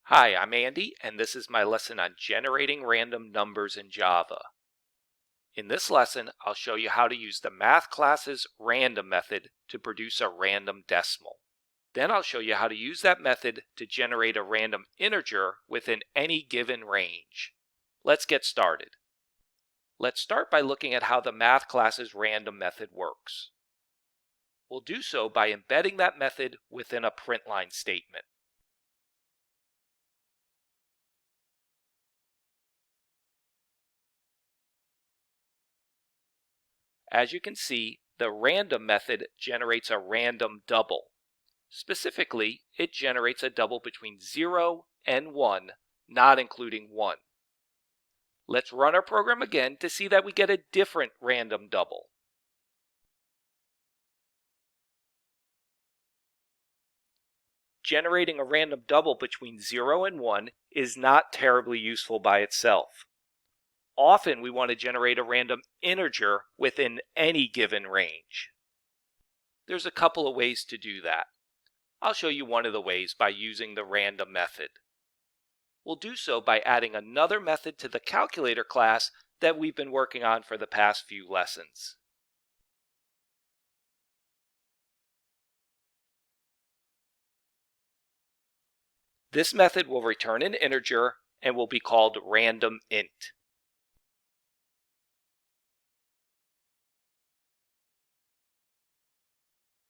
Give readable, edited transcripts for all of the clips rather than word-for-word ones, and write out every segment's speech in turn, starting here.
Hi, I'm Andy, and this is my lesson on generating random numbers in Java. In this lesson, I'll show you how to use the math class's random method to produce a random decimal. Then I'll show you how to use that method to generate a random integer within any given range. Let's get started. Let's start by looking at how the math class's random method works. We'll do so by embedding that method within a printline statement. As you can see, the random method generates a random double. Specifically, it generates a double between 0 and 1, not including 1. Let's run our program again to see that we get a different random double. Generating a random double between 0 and 1 is not terribly useful by itself. Often we want to generate a random integer within any given range. There's a couple of ways to do that. I'll show you one of the ways by using the random method. We'll do so by adding another method to the calculator class that we've been working on for the past few lessons. This method will return an integer and will be called randomInt.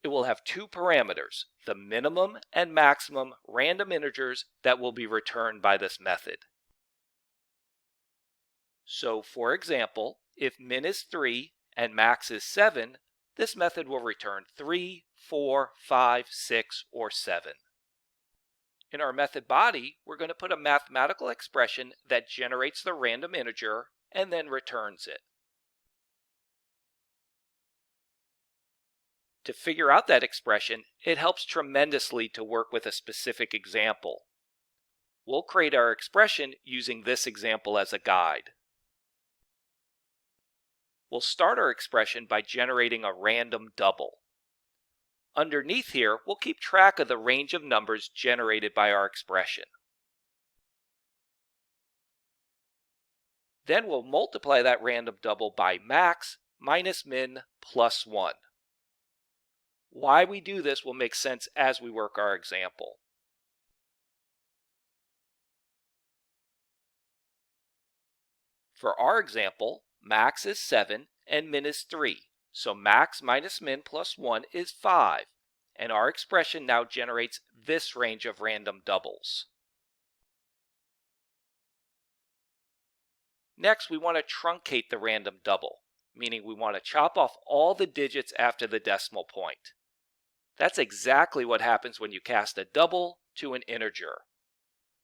It will have two parameters, the minimum and maximum random integers that will be returned by this method. So for example, if min is 3 and max is 7, this method will return 3, 4, 5, 6, or 7. In our method body, we're going to put a mathematical expression that generates the random integer and then returns it. To figure out that expression, it helps tremendously to work with a specific example. We'll create our expression using this example as a guide. We'll start our expression by generating a random double. Underneath here, we'll keep track of the range of numbers generated by our expression. Then we'll multiply that random double by max minus min plus 1. Why we do this will make sense as we work our example. For our example, max is 7 and min is 3. So max minus min plus 1 is 5, and our expression now generates this range of random doubles. Next, we want to truncate the random double, meaning we want to chop off all the digits after the decimal point. That's exactly what happens when you cast a double to an integer.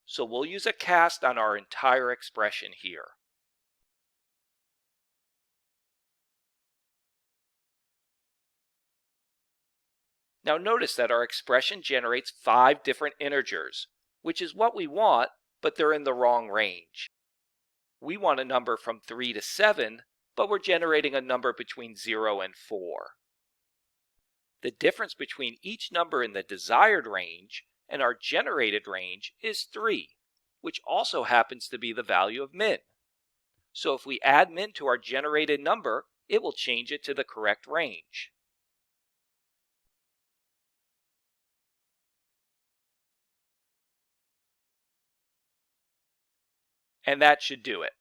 So we'll use a cast on our entire expression here. Now notice that our expression generates 5 different integers, which is what we want, but they're in the wrong range. We want a number from 3 to 7, but we're generating a number between 0 and 4. The difference between each number in the desired range and our generated range is 3, which also happens to be the value of min. So if we add min to our generated number, it will change it to the correct range. And that should do it.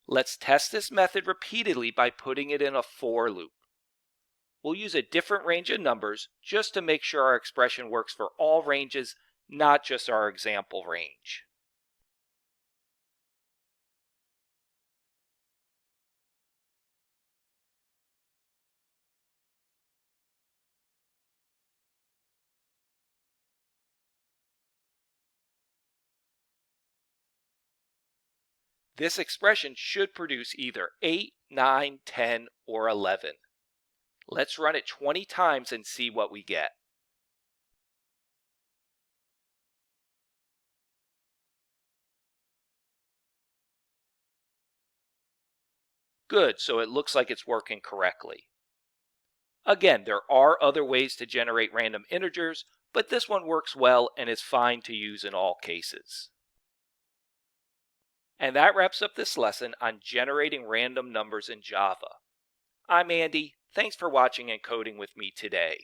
Let's test this method repeatedly by putting it in a for loop. We'll use a different range of numbers just to make sure our expression works for all ranges, not just our example range. This expression should produce either 8, 9, 10, or 11. Let's run it 20 times and see what we get. Good, so it looks like it's working correctly. Again, there are other ways to generate random integers, but this one works well and is fine to use in all cases. And that wraps up this lesson on generating random numbers in Java. I'm Andy. Thanks for watching and coding with me today.